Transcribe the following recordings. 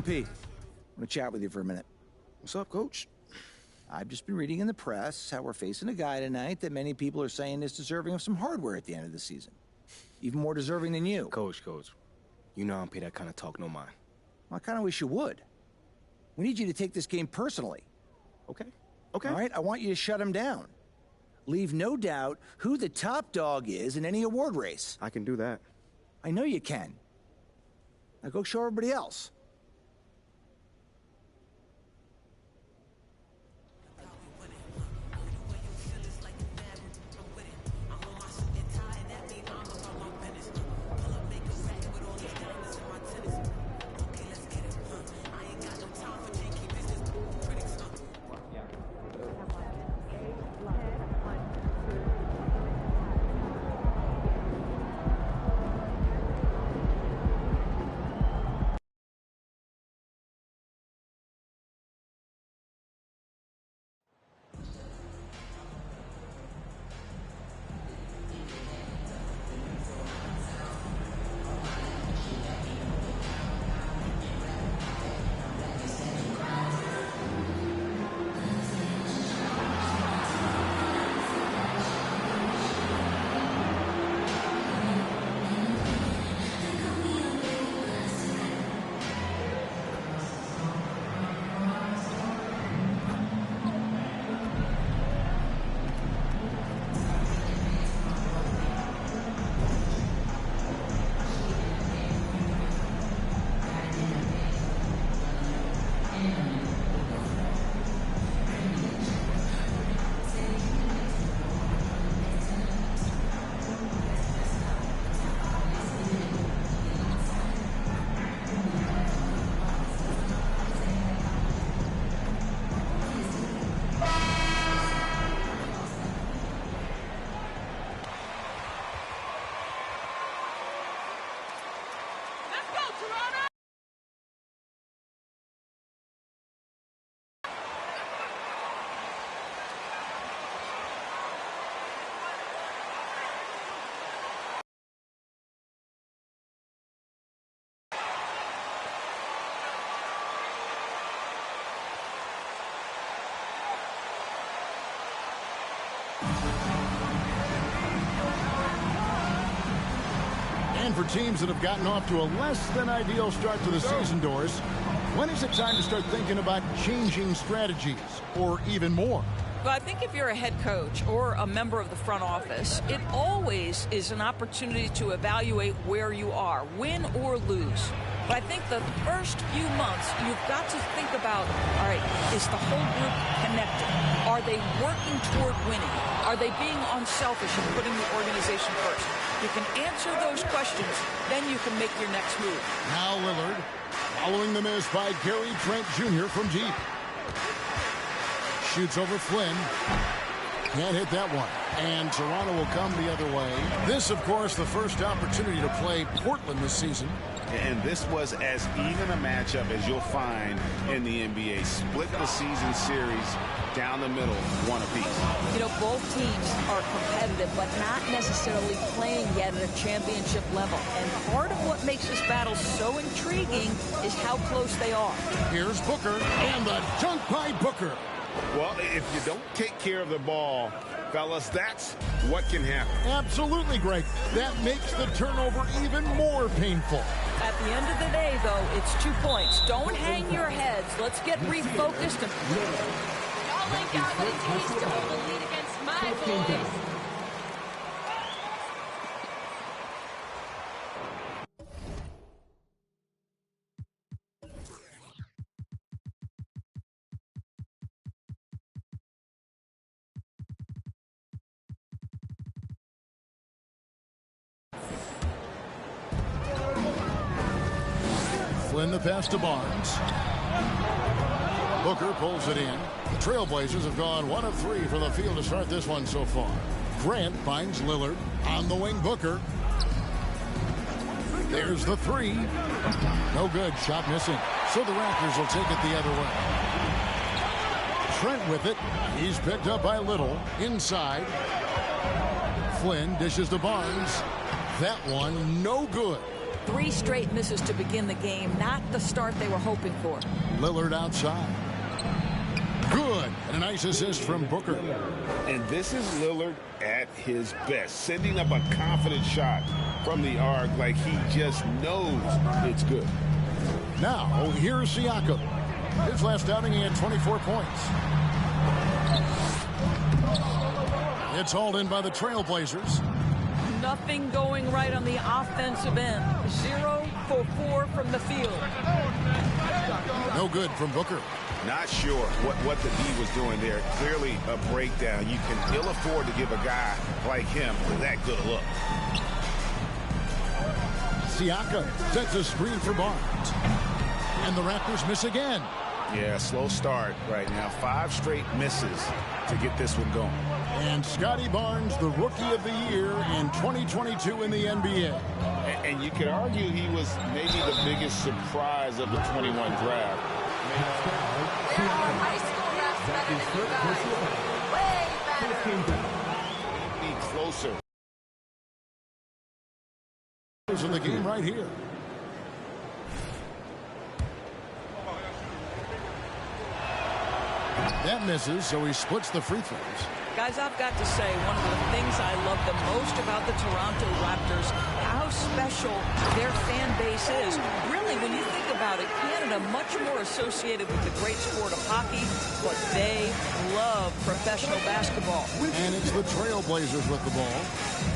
MP, I want to chat with you for a minute. What's up, Coach? I've just been reading in the press how we're facing a guy tonight that many people are saying is deserving of some hardware at the end of the season. Even more deserving than you. Coach. You know I don't pay that kind of talk no mind. Well, I kind of wish you would. We need you to take this game personally. Okay. All right, I want you to shut him down. Leave no doubt who the top dog is in any award race. I can do that. I know you can. Now go show everybody else. And for teams that have gotten off to a less than ideal start to the season, Doris, when is it time to start thinking about changing strategies, or even more? Well, I think if you're a head coach or a member of the front office, it always is an opportunity to evaluate where you are, win or lose. But I think the first few months, you've got to think about, all right, is the whole group connected? Are they working toward winning? Are they being unselfish and putting the organization first? You can answer those questions, then you can make your next move. Now Lillard, following the miss by Gary Trent Jr. from deep. Shoots over Flynn. Can't hit that one. And Toronto will come the other way. This, of course, the first opportunity to play Portland this season. And this was as even a matchup as you'll find in the NBA. Split the season series down the middle, one apiece. You know, both teams are competitive, but not necessarily playing yet at a championship level. And part of what makes this battle so intriguing is how close they are. Here's Booker, and the dunk by Booker. Well, if you don't take care of the ball, fellas, that's what can happen. Absolutely, Greg. That makes the turnover even more painful. At the end of the day, though, it's 2 points. Don't hang your heads. Let's get refocused. Y'all ain't got what it takes to hold the lead against my boys. Flynn the pass to Barnes. Booker pulls it in. The Trailblazers have gone 1 of 3 from the field to start this one so far. Grant finds Lillard. On the wing, Booker. There's the 3. No good. Shot missing. So the Raptors will take it the other way. Trent with it. He's picked up by Little. Inside. Flynn dishes to Barnes. That one no good. 3 straight misses to begin the game. Not the start they were hoping for. Lillard outside. Good. And a nice assist from Booker. And this is Lillard at his best, sending up a confident shot from the arc like he just knows it's good. Now, here's Siakam. His last outing, he had 24 points. It's hauled in by the Trailblazers. Nothing going right on the offensive end. 0 for 4 from the field. No good from Booker. Not sure what the D was doing there. Clearly a breakdown. You can ill afford to give a guy like him that good a look. Siakam sets a screen for Barnes. And the Raptors miss again. Yeah, slow start right now. 5 straight misses to get this one going. And Scotty Barnes, the Rookie of the Year in 2022 in the NBA. And you could argue he was maybe the biggest surprise of the 21 draft. There are high school refs better than you guys. Way better. Be closer. In the game right here. That misses, so he splits the free throws. Guys, I've got to say, one of the things I love the most about the Toronto Raptors, how special their fan base is. Really, when you think about it, Canada much more associated with the great sport of hockey, but they love professional basketball. And it's the Trailblazers with the ball.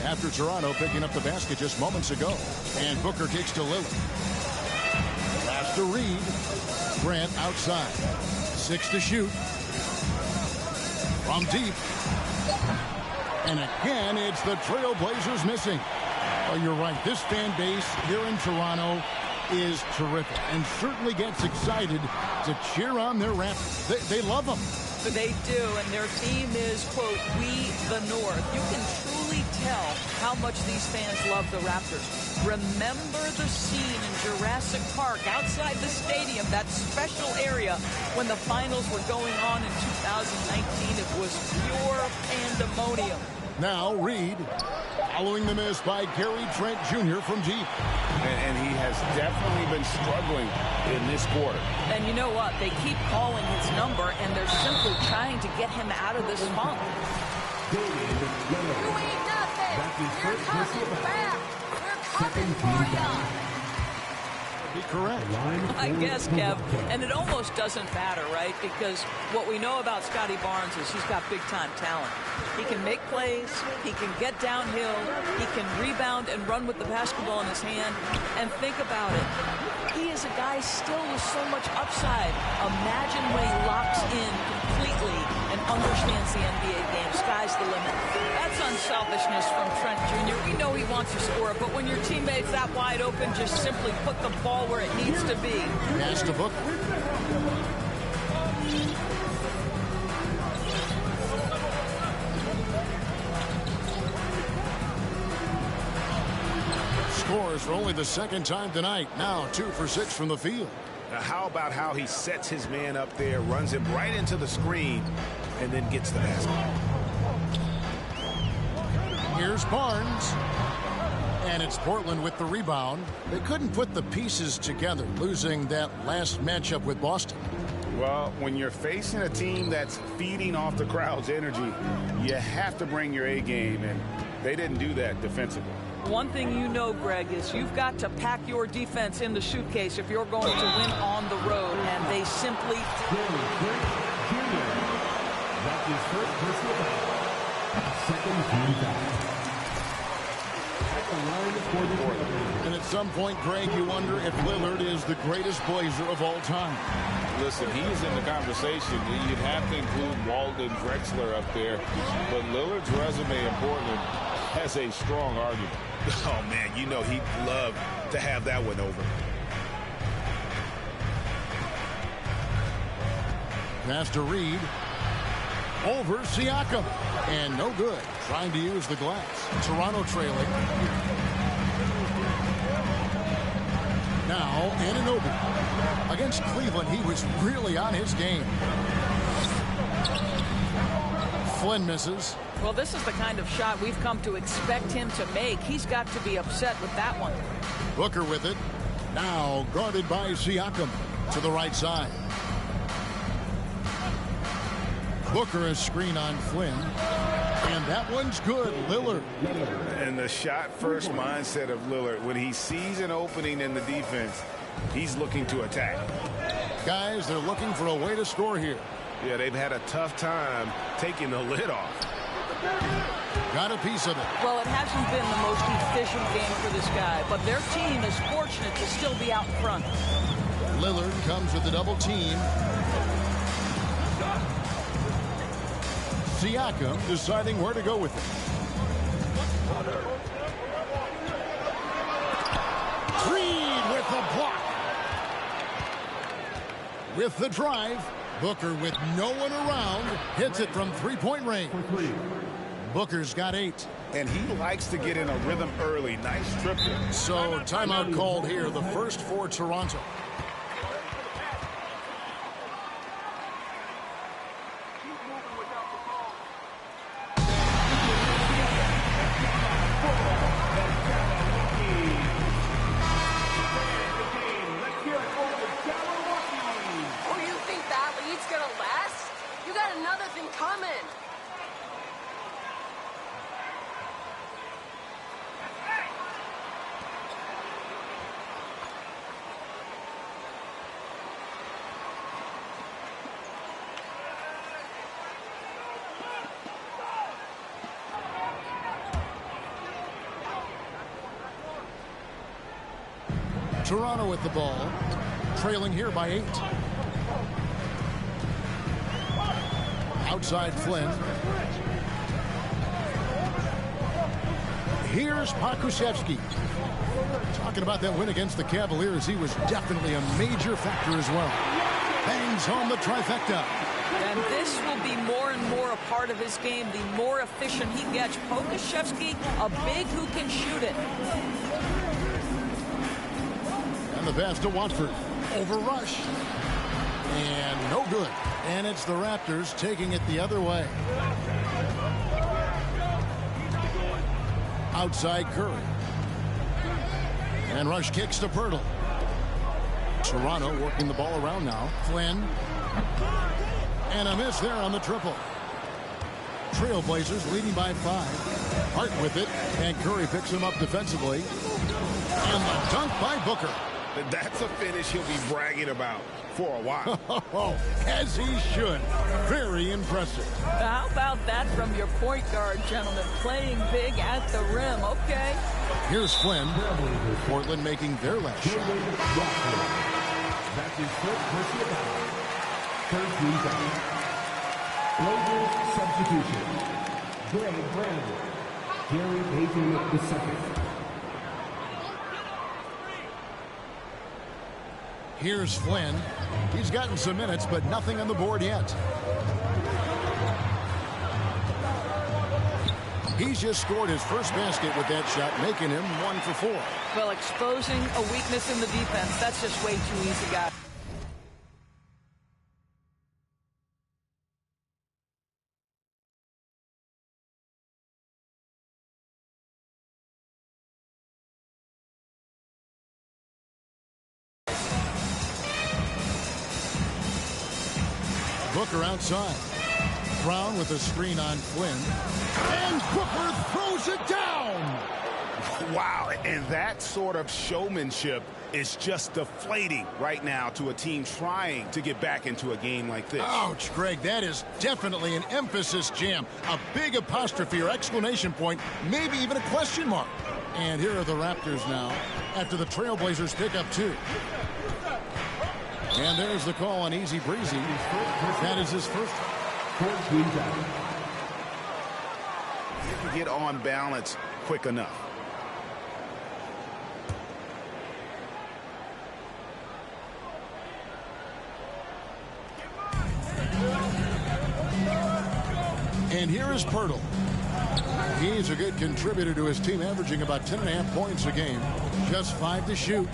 After Toronto picking up the basket just moments ago. And Booker kicks to Lillard. Pass to Reed. Grant outside. 6 to shoot. From deep. And again, it's the Trailblazers missing. Oh, you're right. This fan base here in Toronto is terrific and certainly gets excited to cheer on their Raptors. They love them. They do, and their team is, quote, we the North. You can truly tell how much these fans love the Raptors. Remember the scene in Jurassic Park outside the stadium, that special area when the finals were going on in 2019. It was pure pandemonium. Now Reed, following the miss by Gary Trent Jr. from deep. And he has definitely been struggling in this quarter. And you know what? They keep calling his number, and they're simply trying to get him out of this funk. You ain't nothing. You're coming back. We're coming for you. Be correct. I guess, Kev, and it almost doesn't matter, right? Because what we know about Scotty Barnes is he's got big-time talent. He can make plays, he can get downhill, he can rebound and run with the basketball in his hand. And think about it. He is a guy still with so much upside. Imagine when he locks in completely and understands the NBA game. Sky's the limit. That's unselfishness from Trent Jr. We know he wants to score, but when your teammate's that wide open, just simply put the ball where it needs to be. Pass to Booker. Scores for only the second time tonight. Now 2 for 6 from the field. Now, how about how he sets his man up there, runs him right into the screen, and then gets the basket. Here's Barnes. And it's Portland with the rebound. They couldn't put the pieces together, losing that last matchup with Boston. Well, when you're facing a team that's feeding off the crowd's energy, you have to bring your A game, and they didn't do that defensively. One thing you know, Greg, is you've got to pack your defense in the suitcase if you're going to win on the road, and they simply... And at some point, Greg, you wonder if Lillard is the greatest Blazer of all time. Listen, he's in the conversation. You'd have to include Walden Drexler up there, but Lillard's resume in Portland has a strong argument. Oh, man, you know he'd love to have that one over. Pass to Reed. Over Siakam. And no good. Trying to use the glass. Toronto trailing. Now, Anunoby. Against Cleveland, he was really on his game. Flynn misses. Well, this is the kind of shot we've come to expect him to make. He's got to be upset with that one. Booker with it. Now guarded by Siakam to the right side. Booker a screen on Flynn. And that one's good. Lillard. And the shot-first mindset of Lillard, when he sees an opening in the defense, he's looking to attack. Guys, they're looking for a way to score here. Yeah, they've had a tough time taking the lid off. Got a piece of it. Well, it hasn't been the most efficient game for this guy, but their team is fortunate to still be out front. Lillard comes with the double team. Siakam deciding where to go with it. Reed with the block. With the drive, Booker with no one around hits it from three-point range. Booker's got 8. And he likes to get in a rhythm early. Nice triple. So timeout called here, the first for Toronto. Toronto with the ball, trailing here by 8. Outside Flynn. Here's Pokusevski. Talking about that win against the Cavaliers, he was definitely a major factor as well. Bangs home the trifecta. And this will be more and more a part of his game, the more efficient he gets. Pokusevski, a big who can shoot it. The pass to Watford. Over rush. And no good. And it's the Raptors taking it the other way. Outside Curry. And rush kicks to Pirtle. Toronto working the ball around now. Flynn. And a miss there on the triple. Trailblazers leading by 5. Hart with it. And Curry picks him up defensively. And the dunk by Booker. That's a finish he'll be bragging about for a while. As he should. Very impressive. How about that from your point guard, gentlemen? Playing big at the rim. Okay. Here's Flynn. Portland making their last shot. That's his first personal foul. Third team foul. Blazers substitution. Greg Brandon. Gary Payton II. Here's Flynn. He's gotten some minutes, but nothing on the board yet. He's just scored his first basket with that shot, making him 1 for 4. Well, exposing a weakness in the defense, that's just way too easy, guys. Booker outside. Brown with a screen on Flynn. And Booker throws it down. Wow, and that sort of showmanship is just deflating right now to a team trying to get back into a game like this. Ouch, Greg, that is definitely an emphasis jam. A big apostrophe or exclamation point, maybe even a question mark. And here are the Raptors now after the Trailblazers pick up 2. And there's the call on Easy Breezy. That is his first. You can get on balance quick enough. And here is Pirtle. He's a good contributor to his team, averaging about 10.5 points a game. Just 5 to shoot.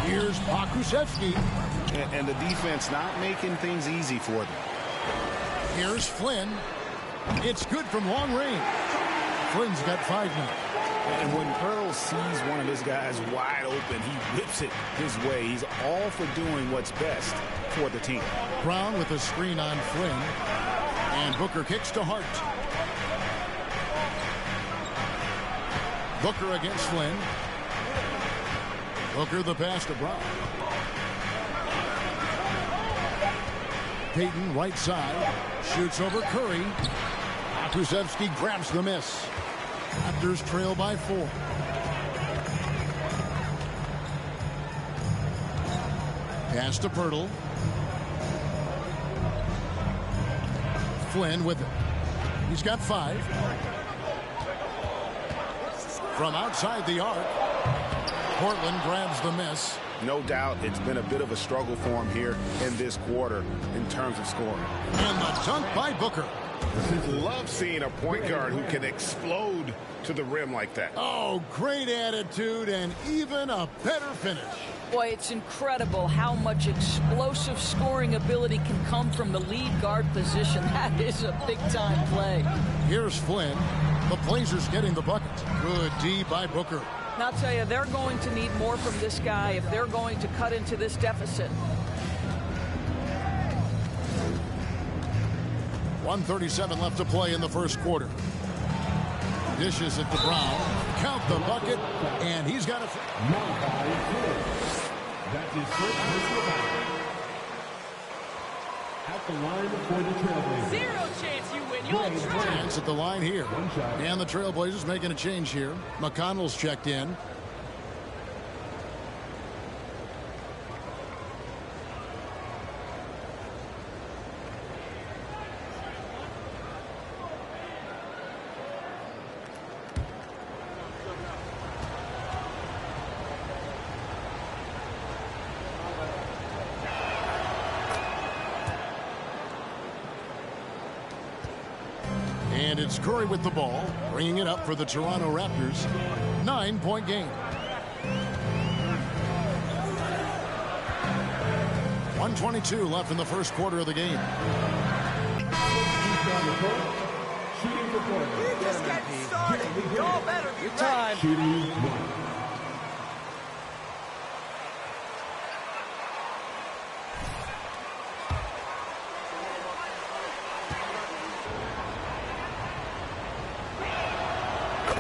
Here's Pokusevski. And the defense not making things easy for them. Here's Flynn. It's good from long range. Flynn's got 5 now. And when Pearl sees one of his guys wide open, he whips it his way. He's all for doing what's best for the team. Brown with a screen on Flynn. And Booker kicks to Hart. Booker against Flynn. Booker the pass to Brown. Payton right side. Shoots over Curry. Kuszewski grabs the miss. Raptors trail by 4. Pass to Pirtle. Flynn with it. He's got 5. From outside the arc. Portland grabs the miss. No doubt it's been a bit of a struggle for him here in this quarter in terms of scoring. And the dunk by Booker. Love seeing a point guard who can explode to the rim like that. Oh, great attitude and even a better finish. Boy, it's incredible how much explosive scoring ability can come from the lead guard position. That is a big-time play. Here's Flynn. The Blazers getting the bucket. Good D by Booker. And I'll tell you, they're going to need more from this guy if they're going to cut into this deficit. 1:37 left to play in the first quarter. Dishes it to Brown. Count the bucket, and he's got a... That's his first personal foul. At the line for the Trailblazers. Zero chance you win. You'll try. Chance at the line here. And the Trailblazers making a change here. McConnell's checked in. And it's Curry with the ball, bringing it up for the Toronto Raptors. 9-point game. 1:22 left in the first quarter of the game. Shooting for Portland. We're just getting started. Y'all better be ready. Shooting 1.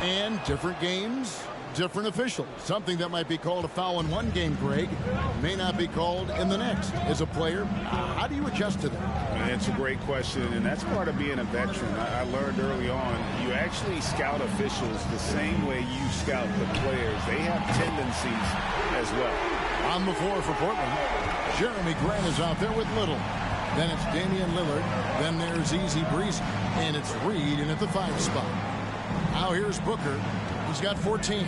And different games, different officials. Something that might be called a foul in one game, Greg, may not be called in the next. As a player, how do you adjust to that? It's a great question, and that's part of being a veteran. I learned early on, you actually scout officials the same way you scout the players. They have tendencies as well. On the floor for Portland, Jeremy Grant is out there with Little. Then it's Damian Lillard. Then there's Easy Breezy. And it's Reed in at the 5 spot. Now here's Booker. He's got 14.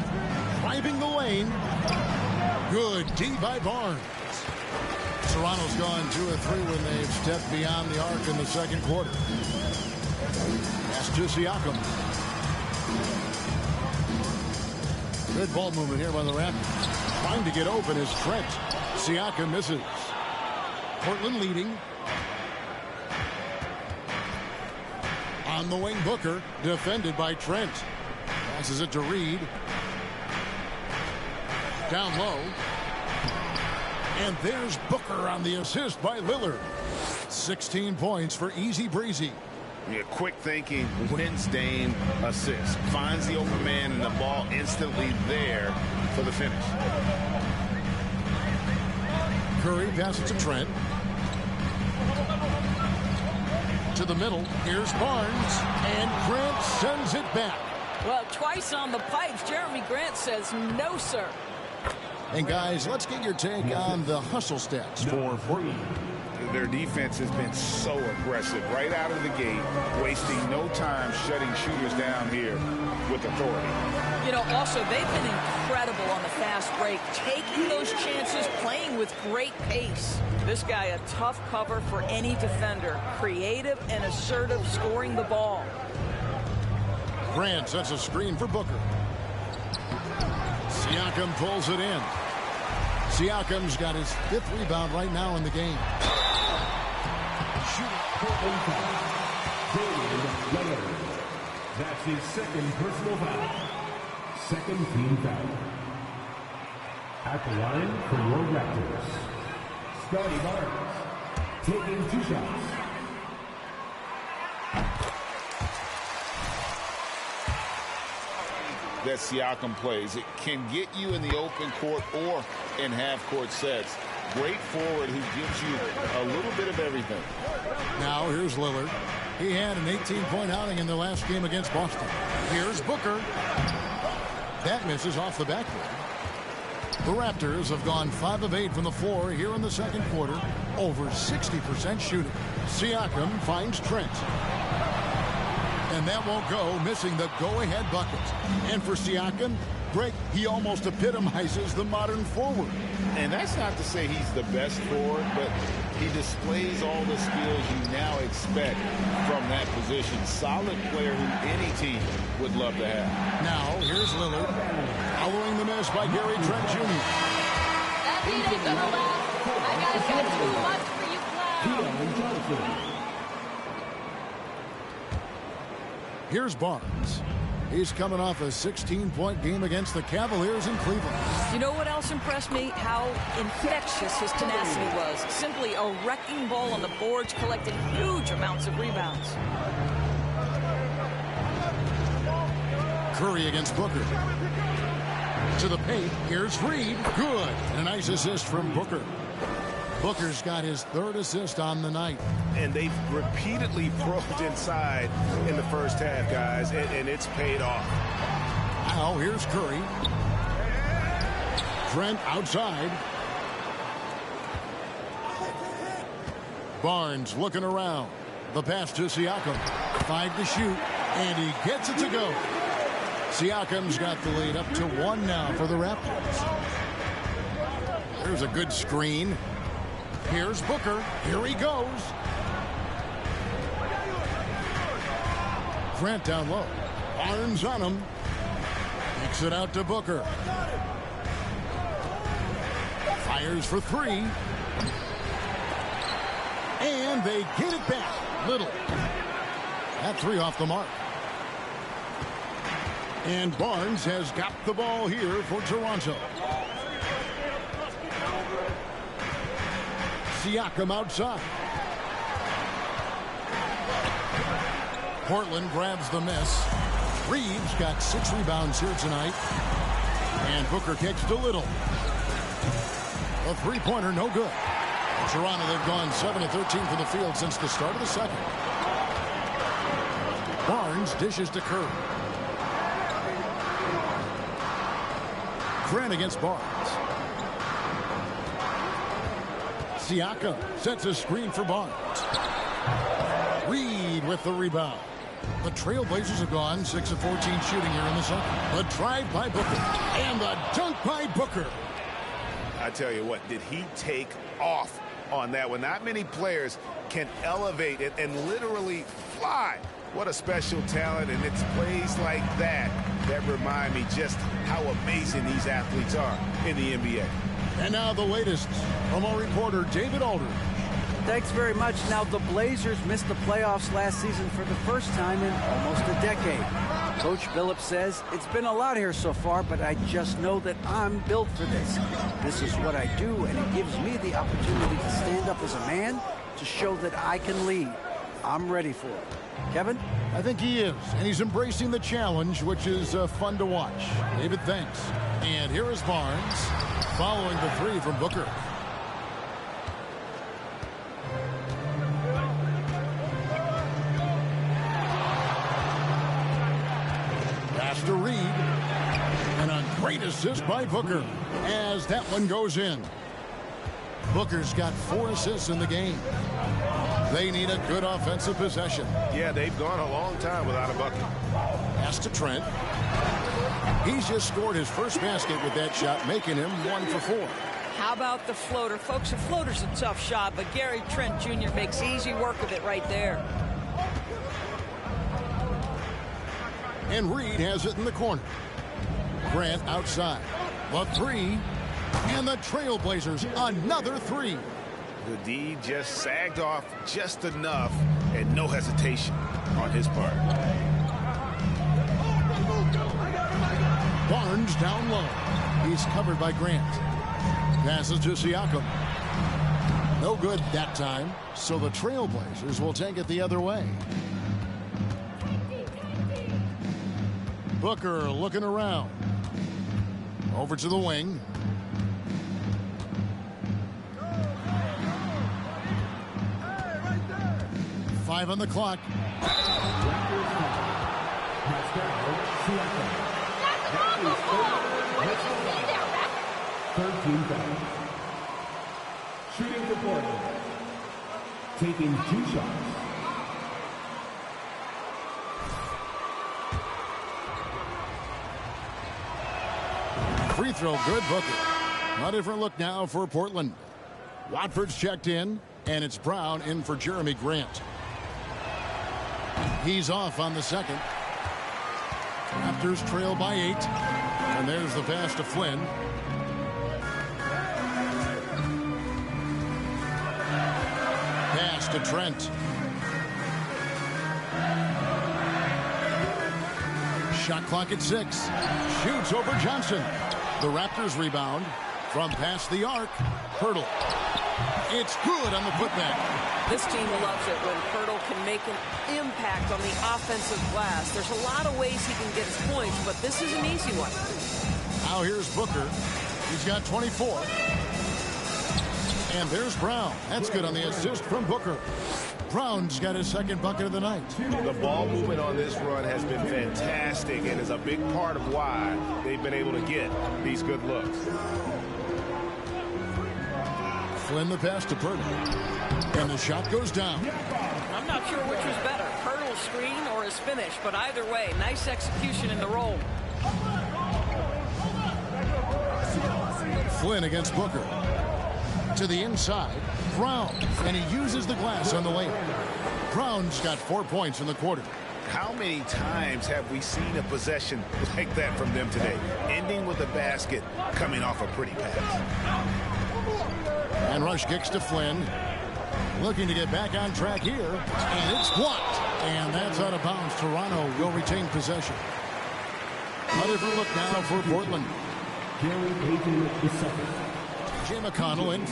Driving the lane. Good D by Barnes. Toronto's gone 2 of 3 when they've stepped beyond the arc in the second quarter. That's to Siakam. Good ball movement here by the Raptors. Trying to get open is Trent. Siakam misses. Portland leading. On the wing, Booker, defended by Trent. Passes it to Reed. Down low. And there's Booker on the assist by Lillard. 16 points for Easy Breezy. Yeah, quick thinking, wins Dame assist. Finds the open man and the ball instantly there for the finish. Curry passes to Trent. To the middle. Here's Barnes. And Grant sends it back. Well, twice on the pipes, Jeremy Grant says no, sir. And guys, let's get your take on the hustle stats for Portland. Their defense has been so aggressive right out of the gate, wasting no time shutting shooters down here with authority. You know, also, they've been incredible on the fast break, taking those chances, playing with great pace. This guy, a tough cover for any defender. Creative and assertive, scoring the ball. Grant sets a screen for Booker. Siakam pulls it in. Siakam's got his 5th rebound right now in the game. shooting. Portland foul. Damian Lillard. That's his second personal foul. Second team foul. At the line for your Raptors, Scotty Barnes, taking 2 shots. That Siakam plays. It can get you in the open court or in half-court sets. Great forward who gives you a little bit of everything. Now here's Lillard. He had an 18-point outing in their last game against Boston. Here's Booker. That misses off the backboard. The Raptors have gone 5 of 8 from the floor here in the second quarter. Over 60% shooting. Siakam finds Trent. And that won't go, missing the go-ahead bucket. And for Siakam, Greg, he almost epitomizes the modern forward. And that's not to say he's the best forward, but he displays all the skills you now expect from that position. Solid player who any team would love to have. Now, here's Lillard. Following the miss by Gary Trent Jr. That beat ain't gonna last. I guys got too much for you clowns. Here's Barnes. He's coming off a 16-point game against the Cavaliers in Cleveland. You know what else impressed me? How infectious his tenacity was. Simply a wrecking ball on the boards, collected huge amounts of rebounds. Curry against Booker. To the paint. Here's Reed. Good. And a nice assist from Booker. Booker's got his 3rd assist on the night. And they've repeatedly probed inside in the first half, guys, and it's paid off. Now here's Curry. Trent outside. Barnes looking around. The pass to Siakam. 5 to shoot, and he gets it to go. Siakam's got the lead up to 1 now for the Raptors. There's a good screen. Here's Booker. Here he goes. Grant down low. Barnes on him. Kicks it out to Booker. Fires for 3. And they get it back. Little. That 3 off the mark. And Barnes has got the ball here for Toronto. Siakam outside. Portland grabs the miss. Reeves got 6 rebounds here tonight. And Booker kicks to Little. A 3-pointer, no good. Toronto, they've gone 7 of 13 from the field since the start of the second. Barnes dishes to Curry. Grant against Barnes. Siakam sets a screen for Barnes. Reed with the rebound. The Trailblazers have gone 6 of 14 shooting here in the second. The drive by Booker. And the dunk by Booker. I tell you what, did he take off on that one? Not many players can elevate it and literally fly. What a special talent, and it's plays like that that remind me just how amazing these athletes are in the NBA. And now the latest from our reporter, David Aldridge. Thanks very much. Now, the Blazers missed the playoffs last season for the first time in almost a decade. Coach Billups says, it's been a lot here so far, but I just know that I'm built for this. This is what I do, and it gives me the opportunity to stand up as a man to show that I can lead. I'm ready for it. Kevin? I think he is, and he's embracing the challenge, which is fun to watch. David, thanks. And here is Barnes, following the 3 from Booker. Pass to Reed. And a great assist by Booker as that one goes in. Booker's got 4 assists in the game. They need a good offensive possession. Yeah, they've gone a long time without a bucket. Pass to Trent. He's just scored his first basket with that shot, making him 1 for 4. How about the floater? Folks, a floater's a tough shot, but Gary Trent Jr. makes easy work of it right there. And Reed has it in the corner. Grant outside. The 3. And the Trailblazers, another 3. The D just sagged off just enough and no hesitation on his part. Barnes down low. He's covered by Grant. Passes to Siakam. No good that time, so the Trailblazers will take it the other way. Booker looking around. Over to the wing. Five on the clock. Shooting for Portland. Taking 2 shots. Free throw good, Booker. A different look now for Portland. Watford's checked in, and it's Brown in for Jeremy Grant. He's off on the second. Raptors trail by 8. And there's the pass to Flynn. Pass to Trent. Shot clock at 6. Shoots over Johnson. The Raptors rebound from past the arc. Hurdle. It's good on the putback. This team loves it when Hurdle can make an impact on the offensive glass. There's a lot of ways he can get his points, but this is an easy one. Now here's Booker. He's got 24. And there's Brown. That's good on the assist from Booker. Brown's got his second bucket of the night. The ball movement on this run has been fantastic and is a big part of why they've been able to get these good looks. Flynn the pass to Purtle. And the shot goes down. I'm not sure which was better, Hurdle's screen or his finish, but either way, nice execution in the roll. Flynn against Booker. To the inside. Brown. And he uses the glass on the way. Brown's got 4 points in the quarter. How many times have we seen a possession like that from them today? Ending with a basket, coming off a pretty pass. And rush kicks to Flynn. Looking to get back on track here. And it's blocked. And that's out of bounds. Toronto will retain possession. A different look now for Portland. Gary Payton II. Jay McConnell in.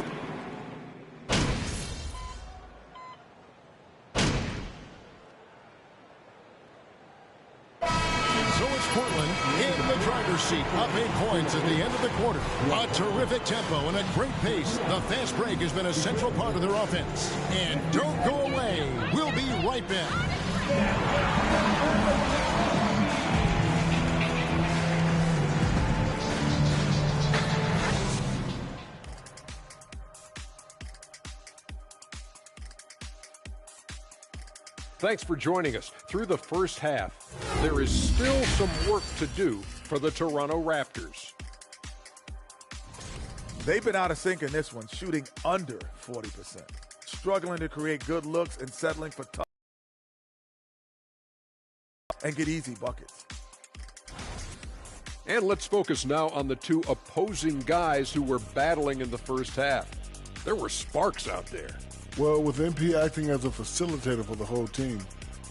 Portland in the driver's seat, up 8 points at the end of the quarter. A terrific tempo and a great pace. The fast break has been a central part of their offense. And don't go away. We'll be right back. Thanks for joining us. Through the first half, there is still some work to do for the Toronto Raptors. They've been out of sync in this one, shooting under 40%. Struggling to create good looks and settling for tough and get easy buckets. And let's focus now on the two opposing guys who were battling in the first half. There were sparks out there. Well, with MP acting as a facilitator for the whole team,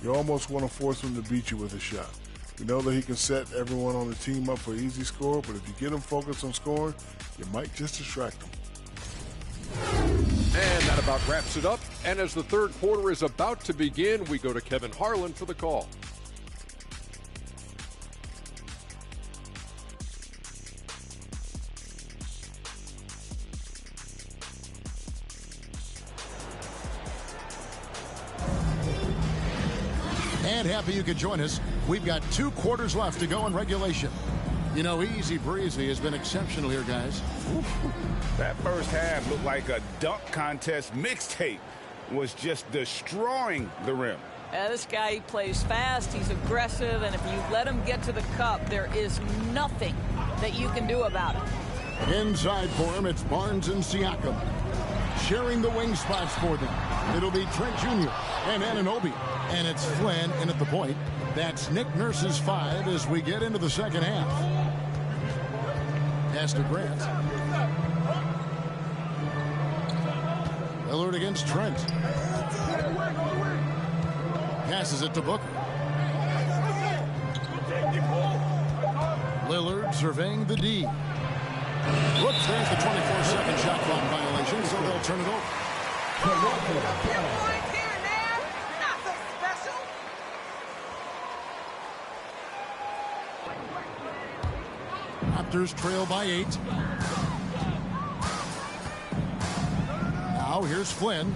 you almost want to force him to beat you with a shot. We know that he can set everyone on the team up for an easy score, but if you get him focused on scoring, you might just distract him. And that about wraps it up. And as the third quarter is about to begin, we go to Kevin Harlan for the call. And happy you could join us. We've got 2 quarters left to go in regulation. You know, easy breezy has been exceptional here, guys. That first half looked like a dunk contest mixtape. Was just destroying the rim. This guy, he plays fast, he's aggressive, and if you let him get to the cup, there is nothing that you can do about it. Inside for him, it's Barnes and Siakam. Sharing the wing spots for them. It'll be Trent Jr. and Anunoby. And it's Flynn in at the point. That's Nick Nurse's 5 as we get into the second half. Pass to Grant. Lillard against Trent. Passes it to Booker. Lillard surveying the D. Whoops, there's the 24-second shot clock violation, so they'll turn it over. Raptors trail by 8. Now here's Flynn.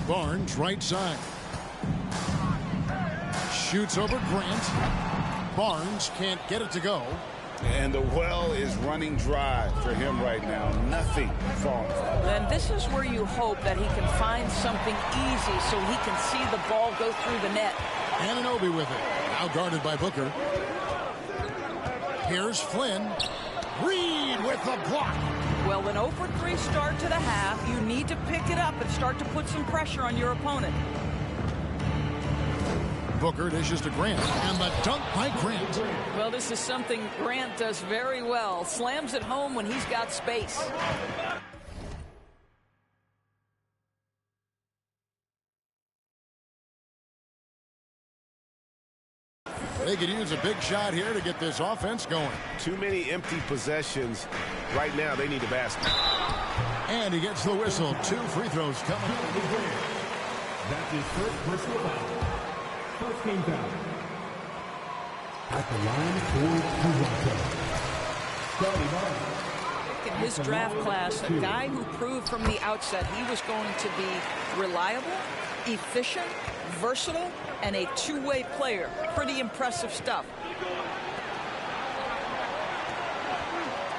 Barnes right side. Shoots over Grant. Barnes can't get it to go. And the well is running dry for him right now. Nothing falling. Then this is where you hope that he can find something easy so he can see the ball go through the net. Anunoby with it. Now guarded by Booker. Here's Flynn. Reed with the block. Well, an 0-for-3 start to the half. You need to pick it up and start to put some pressure on your opponent. Booker dishes to Grant, and the dunk by Grant. Well, this is something Grant does very well. Slams it home when he's got space. They could use a big shot here to get this offense going. Too many empty possessions. Right now, they need a basket. And he gets the whistle. 2 free throws coming. That's his first personal foul. First game foul. At the line for Toronto. In his draft class, a guy who proved from the outset he was going to be reliable, efficient, versatile, and a two-way player. Pretty impressive stuff.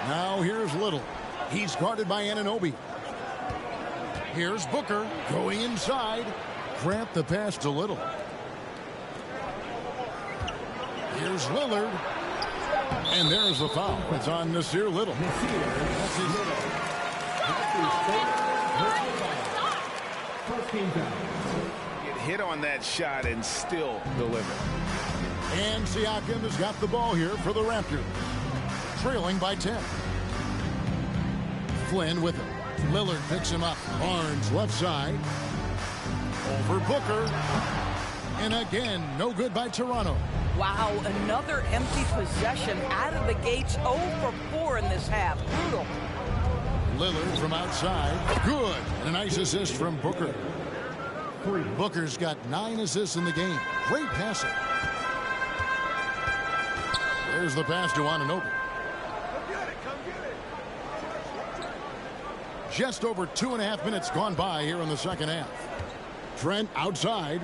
Now here's Little. He's guarded by Anunoby. Here's Booker going inside. Grant the pass to Little. Here's Lillard. And there's the foul. It's on Nasir Little. That's his first game foul. Get hit on that shot and still deliver. And Siakam has got the ball here for the Raptors. Trailing by 10. Flynn with him. Lillard picks him up. Barnes left side. Over Booker. And again, no good by Toronto. Wow, another empty possession out of the gates. 0 for 4 in this half. Brutal. Lillard from outside. Good. And a nice assist from Booker. Booker's got 9 assists in the game. Great passing. There's the pass to Anunoby. Just over 2.5 minutes gone by here in the second half. Trent outside.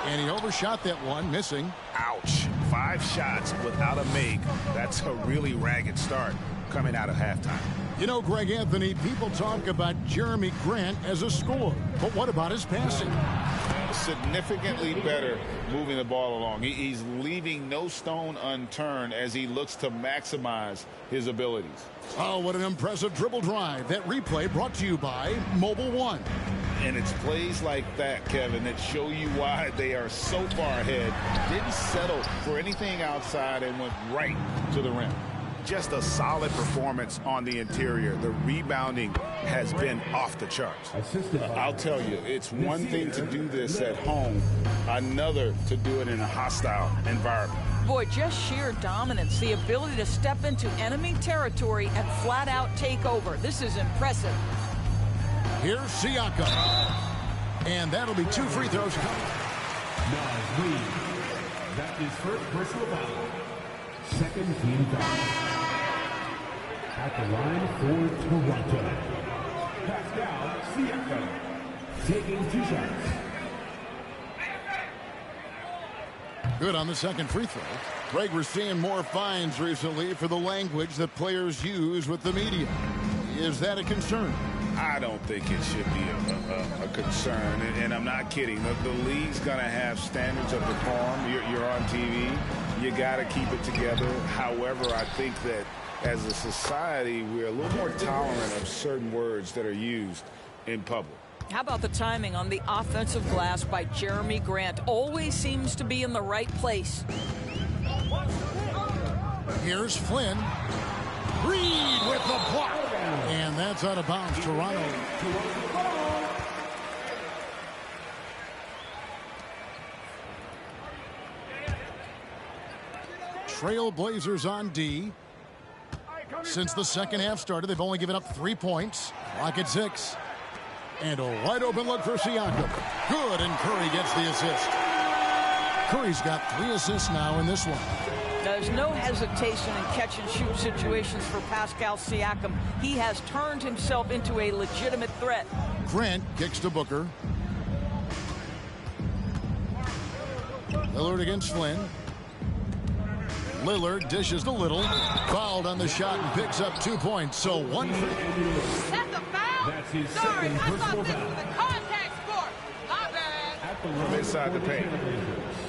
And he overshot that one, missing. Ouch. 5 shots without a make. That's a really ragged start coming out of halftime. You know, Greg Anthony, people talk about Jeremy Grant as a scorer. But what about his passing? Significantly better moving the ball along. He's leaving no stone unturned as he looks to maximize his abilities. Oh, what an impressive dribble drive. That replay brought to you by Mobile One. And it's plays like that, Kevin, that show you why they are so far ahead. Didn't settle for anything outside and went right to the rim. Just a solid performance on the interior. The rebounding has been off the charts. I'll tell you, it's one thing to do this at home, another to do it in a hostile environment. Boy, just sheer dominance, the ability to step into enemy territory and flat out take over. This is impressive. Here's Siakam. And that'll be 2 free throws coming. That's his first personal foul. Second team foul. At the line for Toronto. Pascal Siakam. Taking 2 shots. Good on the second free throw. Greg, we're seeing more fines recently for the language that players use with the media. Is that a concern? I don't think it should be a concern, and I'm not kidding. The league's going to have standards of decorum. You're on TV. You got to keep it together. However, I think that as a society, we're a little more tolerant of certain words that are used in public. How about the timing on the offensive glass by Jeremy Grant? Always seems to be in the right place. Here's Flynn. Reed with the block. And that's out of bounds. Toronto. Trailblazers on D. Since the second half started, they've only given up 3 points. Clock at 6. And a wide open look for Siakam. Good, and Curry gets the assist. Curry's got 3 assists now in this one. There's no hesitation in catch-and-shoot situations for Pascal Siakam. He has turned himself into a legitimate threat. Grant kicks to Booker. Lillard against Flynn. Lillard dishes to Little. Fouled on the shot and picks up 2 points. So 1 for... That's a foul? That's his Sorry, second I thought personal this foul. was a contact sport. My bad. From inside the paint.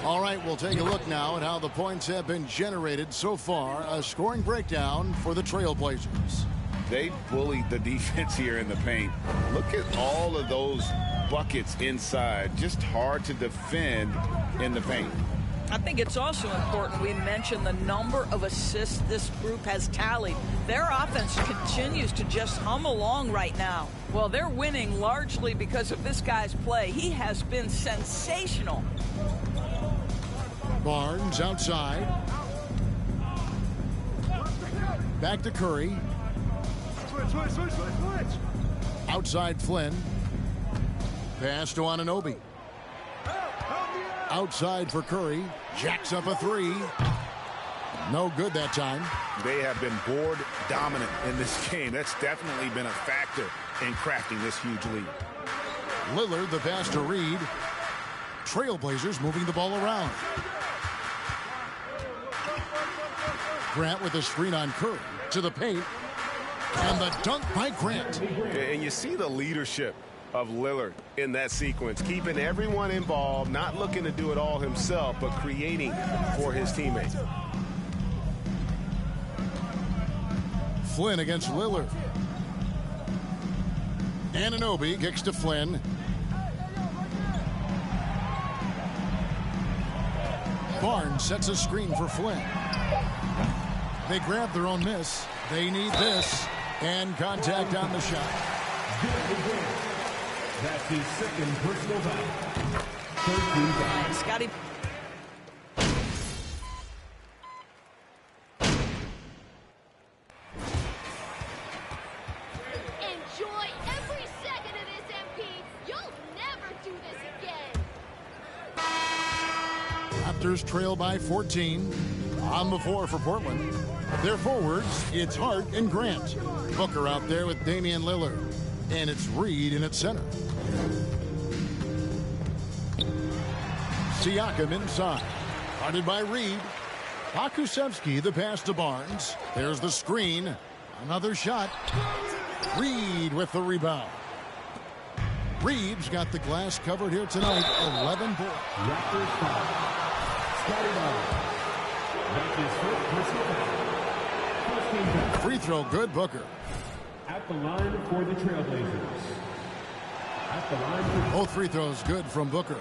All right, we'll take a look now at how the points have been generated so far. A scoring breakdown for the Trailblazers. They bullied the defense here in the paint. Look at all of those buckets inside. Just hard to defend in the paint. I think it's also important we mention the number of assists this group has tallied. Their offense continues to just hum along right now. Well, they're winning largely because of this guy's play. He has been sensational. Barnes outside. Back to Curry. Switch. Outside Flynn. Pass to Anunoby. Outside for Curry. Jacks up a 3. No good that time. They have been board dominant in this game. That's definitely been a factor in crafting this huge lead. Lillard, the pass to Reed. Trailblazers moving the ball around. Grant with a screen on Curry. To the paint. And the dunk by Grant. And you see the leadership of Lillard in that sequence, keeping everyone involved, not looking to do it all himself, but creating for his teammates. Flynn against Lillard. Anunoby kicks to Flynn. Barnes sets a screen for Flynn. They grab their own miss. They need this. And contact on the shot. That's his second personal foul. 13 fouls. Scotty. Enjoy every second of this, MP. You'll never do this again. Raptors trail by 14. On the floor for Portland. Their forwards, it's Hart and Grant. Booker out there with Damian Lillard. And it's Reed in its center. Siakam inside. Guarded by Reed. Pakusevsky, the pass to Barnes. There's the screen. Another shot. Reed with the rebound. Reed's got the glass covered here tonight. 11 points. Raptors foul. Scotty Barnes. That's his first personal foul. 15 fouls. Free throw good, Booker. At the line for the Trailblazers. At the line for... Both free throws good from Booker.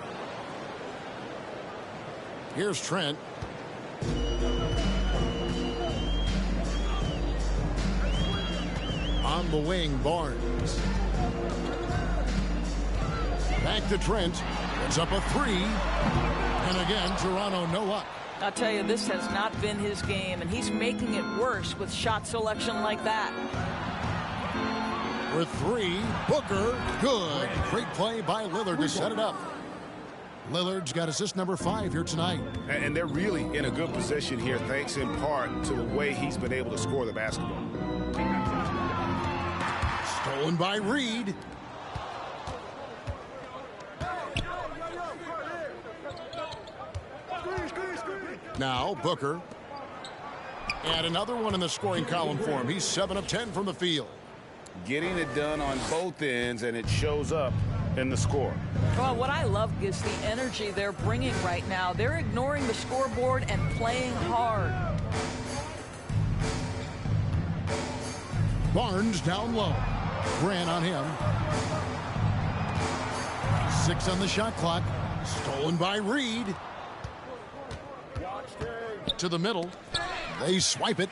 Here's Trent. On the wing, Barnes. Back to Trent. It's up a 3. And again, Toronto no luck. I'll tell you, this has not been his game, and he's making it worse with shot selection like that. For 3, Booker, good. Great play by Lillard to set it up. Lillard's got assist number 5 here tonight. And they're really in a good position here, thanks in part to the way he's been able to score the basketball. Stolen by Reed. Now Booker. And another one in the scoring column for him. He's 7 of 10 from the field. Getting it done on both ends, and it shows up in the score. Well, what I love is the energy they're bringing right now. They're ignoring the scoreboard and playing hard. Barnes down low. Grant on him. 6 on the shot clock. Stolen by Reed. To the middle. They swipe it.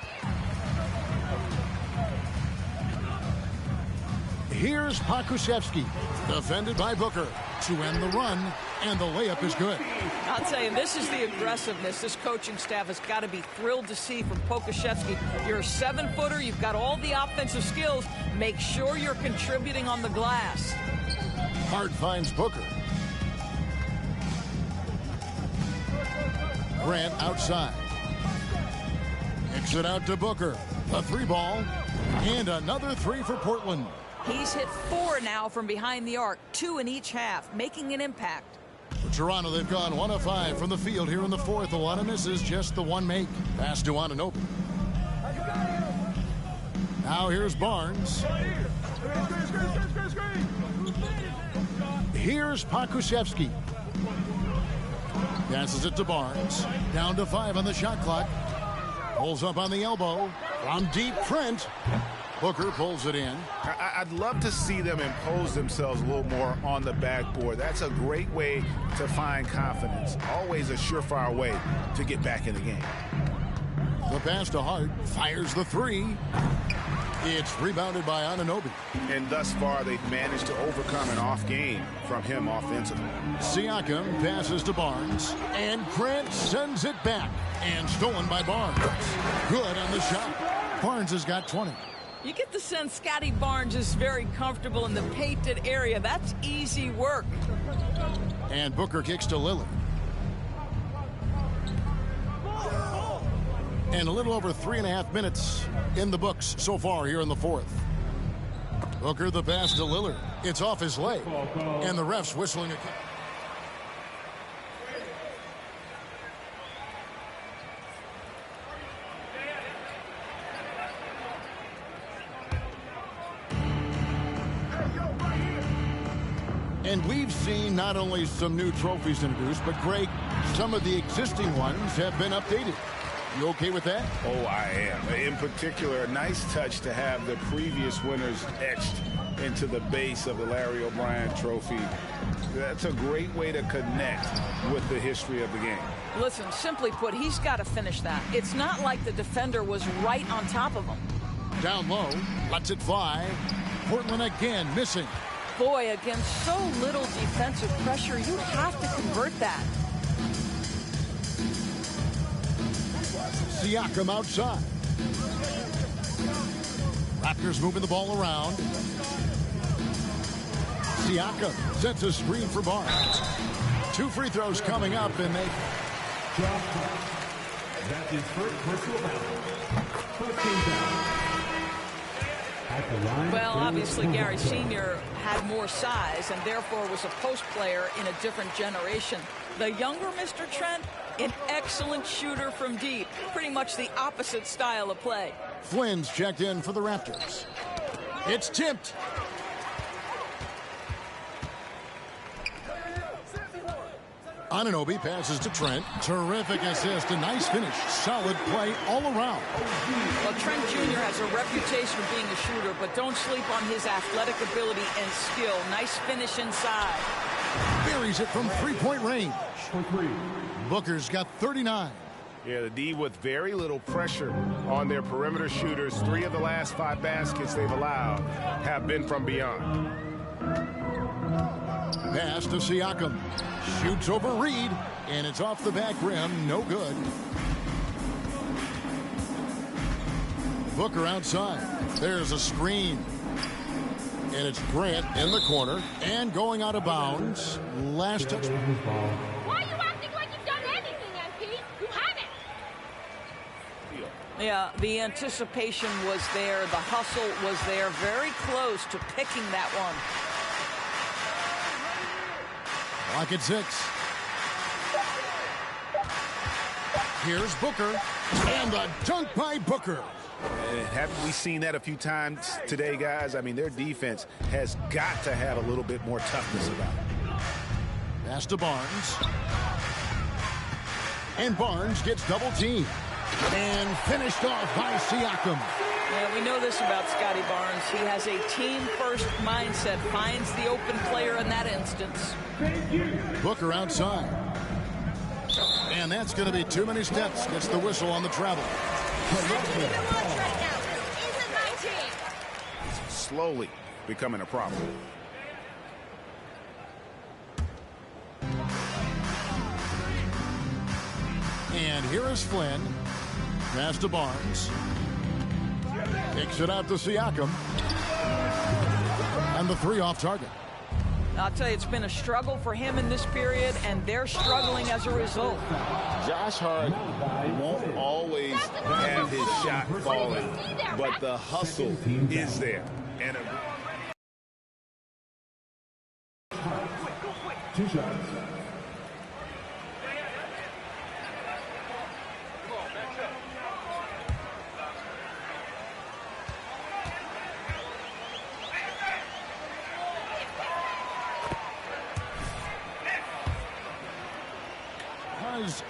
Here's Pokusevski. Defended by Booker. To end the run. And the layup is good. I'll tell you, this is the aggressiveness this coaching staff has got to be thrilled to see from Pokusevski. You're a 7-footer. You've got all the offensive skills. Make sure you're contributing on the glass. Hart finds Booker. Grant outside. Kicks it out to Booker. A 3-ball. And another 3 for Portland. He's hit 4 now from behind the arc. 2 in each half, making an impact. For Toronto, they've gone 1 of 5 from the field here in the fourth. A lot of misses, just the 1 make. Pass to Anunoby. Now here's Barnes. Here's Pokusevski. Passes it to Barnes. Down to 5 on the shot clock. Pulls up on the elbow. From deep, Trent. Booker pulls it in. I'd love to see them impose themselves a little more on the backboard. That's a great way to find confidence. Always a surefire way to get back in the game. The pass to Hart. Fires the 3. It's rebounded by Anunoby. And thus far, they've managed to overcome an off game from him offensively. Siakam passes to Barnes. And Grant sends it back. And stolen by Barnes. Good on the shot. Barnes has got 20. You get the sense Scotty Barnes is very comfortable in the painted area. That's easy work. And Booker kicks to Lillard. And a little over 3.5 minutes in the books so far here in the fourth. Booker the pass to Lillard. It's off his leg. And the ref's whistling a kick. And we've seen not only some new trophies introduced, but Greg, some of the existing ones have been updated. You okay with that? Oh, I am. In particular, a nice touch to have the previous winners etched into the base of the Larry O'Brien trophy. That's a great way to connect with the history of the game. Listen, simply put, he's got to finish that. It's not like the defender was right on top of him. Down low, lets it fly. Portland again missing. Boy, against so little defensive pressure, you have to convert that. Siakam outside. Raptors moving the ball around. Siakam sets a screen for Barnes. 2 free throws coming up, and they... That's his first personal foul. First team foul. Well, obviously, Gary Sr. had more size and therefore was a post player in a different generation. The younger Mr. Trent, an excellent shooter from deep. Pretty much the opposite style of play. Flynn's checked in for the Raptors. It's tipped. Anunoby passes to Trent. Terrific assist. A nice finish. Solid play all around. Well, Trent Jr. has a reputation of being a shooter, but don't sleep on his athletic ability and skill. Nice finish inside. Buries it from 3-point range. Booker's got 39. Yeah, the D with very little pressure on their perimeter shooters. 3 of the last 5 baskets they've allowed have been from beyond. Pass to Siakam. Shoots over Reed, and it's off the back rim. No good. Booker outside. There's a screen. And it's Grant in the corner and going out of bounds. Last touch. Why are you acting like you've done anything, MP? You haven't. Yeah, the anticipation was there. The hustle was there. Very close to picking that one. Clock at 6. Here's Booker. And a dunk by Booker. Haven't we seen that a few times today, guys? I mean, their defense has got to have a little bit more toughness about it. Pass to Barnes. And Barnes gets double teamed. And finished off by Siakam. Yeah, we know this about Scotty Barnes. He has a team-first mindset, finds the open player in that instance. Booker outside. And that's going to be too many steps. Gets the whistle on the travel. Slowly becoming a problem. And here is Flynn. Pass to Barnes. Kicks it out to Siakam. And the three off target. I'll tell you, it's been a struggle for him in this period, and they're struggling as a result. Josh Hart won't always have his shot falling, but the hustle is there. And Two shots.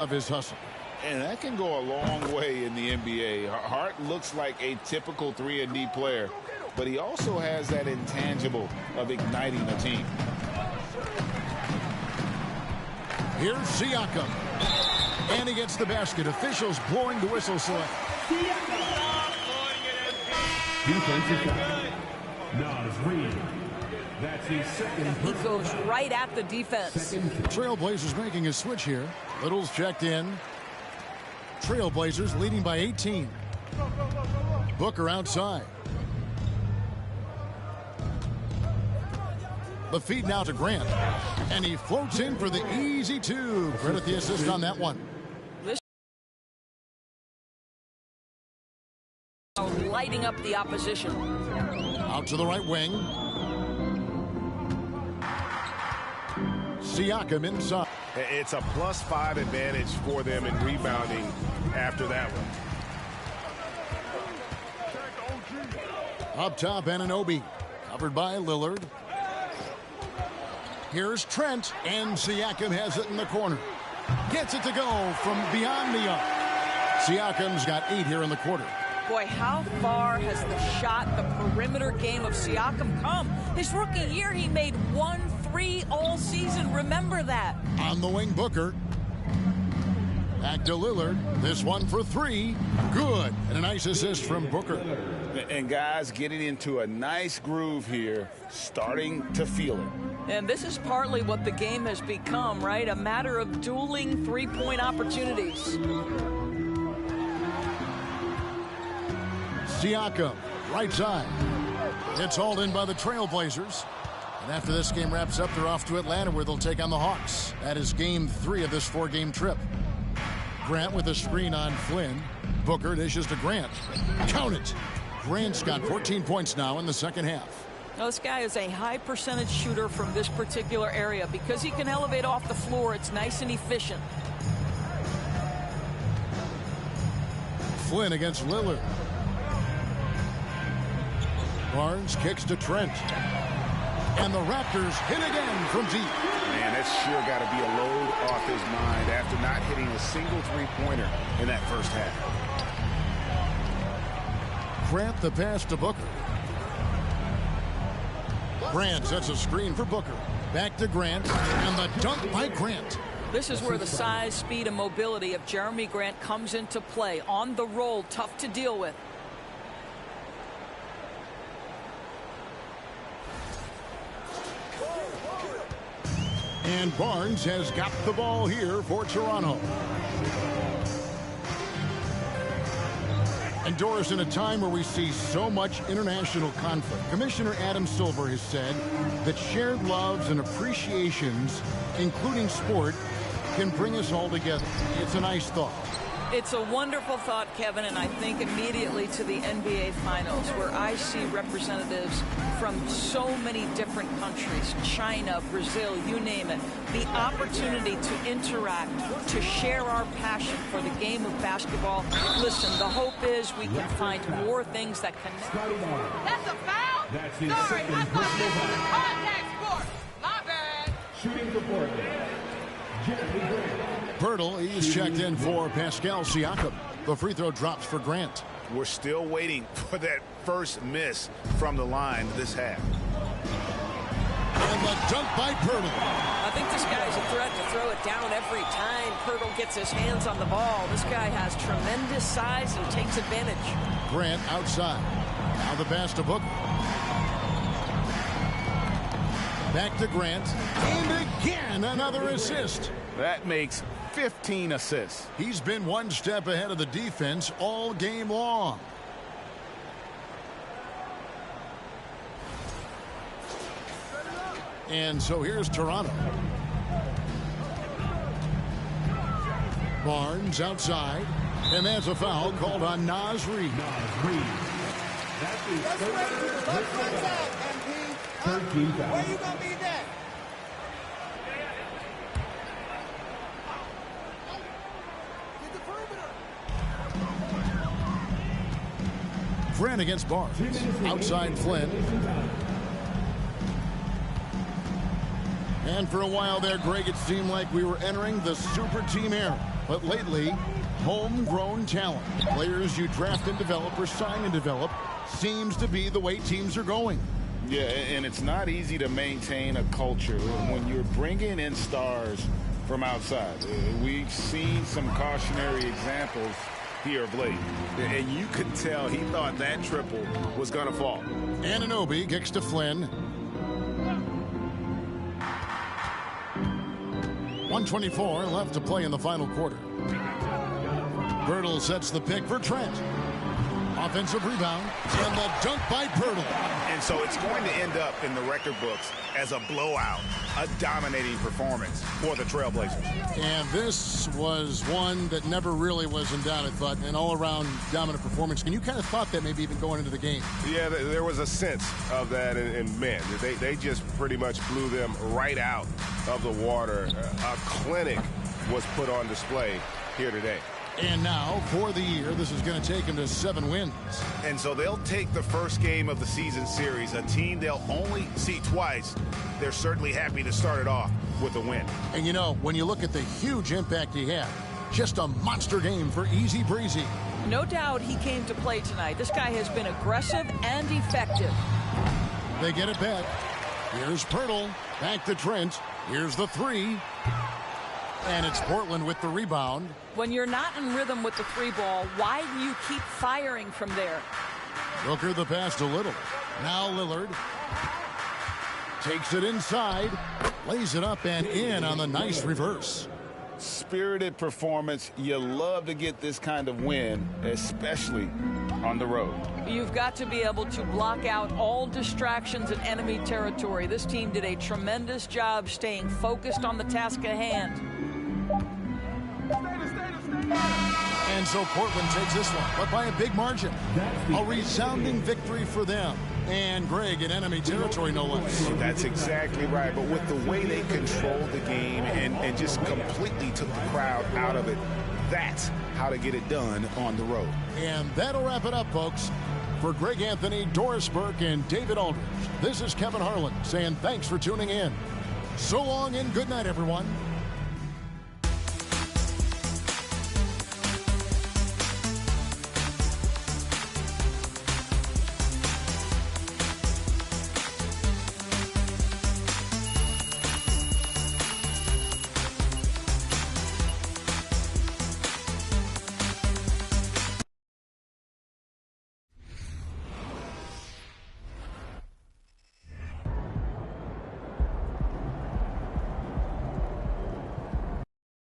Of his hustle. And that can go a long way in the NBA. Hart looks like a typical 3-and-D player, but he also has that intangible of igniting a team. Here's Siakam. And he gets the basket. Officials blowing the whistle select. Defensive foul. Nas Reed. That's his second. He goes right at the defense. Trailblazers making a switch here. Little's checked in. Trailblazers leading by 18. Booker outside. The feed now to Grant. And he floats in for the easy two. Credit the assist on that one. Lighting up the opposition. Out to the right wing. Siakam inside. It's a +5 advantage for them in rebounding after that one. Up top, Anunoby. Covered by Lillard. Here's Trent. And Siakam has it in the corner. Gets it to go from beyond the arc. Siakam's got 8 here in the quarter. Boy, how far has the shot, the perimeter game of Siakam come? His rookie year, he made 1 3 all season. Remember that. On the wing, Booker. Back to Lillard. This one for 3. Good. And a nice assist from Booker. And guys getting into a nice groove here, starting to feel it. And this is partly what the game has become, right? A matter of dueling three-point opportunities. Siakam, right side. It's hauled in by the Trailblazers. And after this game wraps up, they're off to Atlanta where they'll take on the Hawks. That is game 3 of this 4-game trip. Grant with a screen on Flynn. Booker dishes to Grant. Count it. Grant's got 14 points now in the second half. Now, this guy is a high percentage shooter from this particular area. Because he can elevate off the floor, it's nice and efficient. Flynn against Lillard. Barnes kicks to Trent. And the Raptors hit again from deep. Man, that's sure got to be a load off his mind after not hitting a single three-pointer in that first half. Grant the pass to Booker. Grant sets a screen for Booker. Back to Grant. And the dunk by Grant. This is where the size, speed, and mobility of Jeremy Grant comes into play. On the roll, tough to deal with. And Barnes has got the ball here for Toronto. And Doris, in a time where we see so much international conflict, Commissioner Adam Silver has said that shared loves and appreciations, including sport, can bring us all together. It's a nice thought. It's a wonderful thought, Kevin, and I think immediately to the NBA Finals, where I see representatives from so many different countries, China, Brazil, you name it, the opportunity to interact, to share our passion for the game of basketball. Listen, the hope is we can find more things that connect. That's a foul? That's his Sorry, second I thought personal this was a foul. contact sport. My bad. Shooting for Portland. Pirtle, he's checked in for Pascal Siakam. The free throw drops for Grant. We're still waiting for that first miss from the line this half. And the dunk by Pirtle. I think this guy's a threat to throw it down every time Pirtle gets his hands on the ball. This guy has tremendous size and takes advantage. Grant outside. Now the pass to Booker. Back to Grant. And again, another assist. That makes 15 assists. He's been one step ahead of the defense all game long. And so here's Toronto. Barnes outside. And that's a foul called on Naz Reid. That's his third team foul. Where you gonna be next? Grant against Barnes. Outside Flynn. And for a while there, Greg, it seemed like we were entering the super team era. But lately, homegrown talent, players you draft and develop or sign and develop, seems to be the way teams are going. Yeah, and it's not easy to maintain a culture when you're bringing in stars from outside. We've seen some cautionary examples here of late. And you could tell he thought that triple was going to fall. Anunoby kicks to Flynn. 1:24 left to play in the final quarter. Pirtle sets the pick for Trent. Offensive rebound, and the dunk by Pirtle. And so it's going to end up in the record books as a blowout, a dominating performance for the Trailblazers. And this was one that never really was in doubt, I thought, an all-around dominant performance. And you kind of thought that maybe even going into the game. Yeah, there was a sense of that, and man, they just pretty much blew them right out of the water. A clinic was put on display here today. And now, for the year, this is going to take them to 7 wins. And so they'll take the first game of the season series, a team they'll only see twice. They're certainly happy to start it off with a win. And you know, when you look at the huge impact he had, just a monster game for Easy Breezy. No doubt he came to play tonight. This guy has been aggressive and effective. They get it back. Here's Pirtle. Back to Trent. Here's the three. And it's Portland with the rebound. When you're not in rhythm with the three ball, why do you keep firing from there? Booker the pass to Little. Now Lillard takes it inside, lays it up and in on the nice reverse. Spirited performance. You love to get this kind of win, especially on the road. You've got to be able to block out all distractions in enemy territory. This team did a tremendous job staying focused on the task at hand. And so Portland takes this one, but by a big margin. A resounding victory for them. And Greg in enemy territory, no less. That's exactly right. But with the way they controlled the game and just completely took the crowd out of it, that's how to get it done on the road. And that'll wrap it up, folks. For Greg Anthony, Doris Burke, and David Aldridge, this is Kevin Harlan saying thanks for tuning in. So long and good night, everyone.